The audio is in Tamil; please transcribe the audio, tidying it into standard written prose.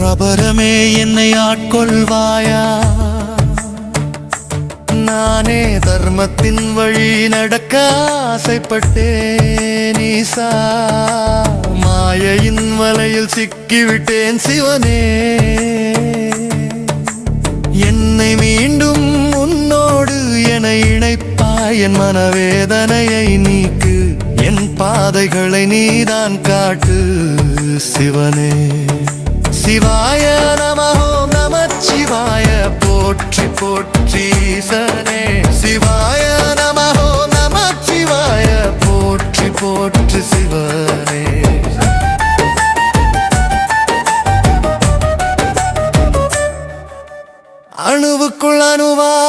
பிரபரமே என்னை ஆட்கொள்வாயா? நானே தர்மத்தின் வழி நடக்க ஆசைப்பட்டேன் ஈசா. மாயையின் வலையில் சிக்கிவிட்டேன் சிவனே. என்னை மீண்டும் உன்னோடு என இணைப்பாய். என் மனவேதனையை நீக்கு. என் பாதைகளை நீதான் காட்டு சிவனே. சிவாய நமோ நமச்சிவாய போற்றி போற்றி ஈசனே. சிவாய நமோ நமச்சிவாய போற்றி போற்றி சிவனே. அணுவுக்குள் அணுவா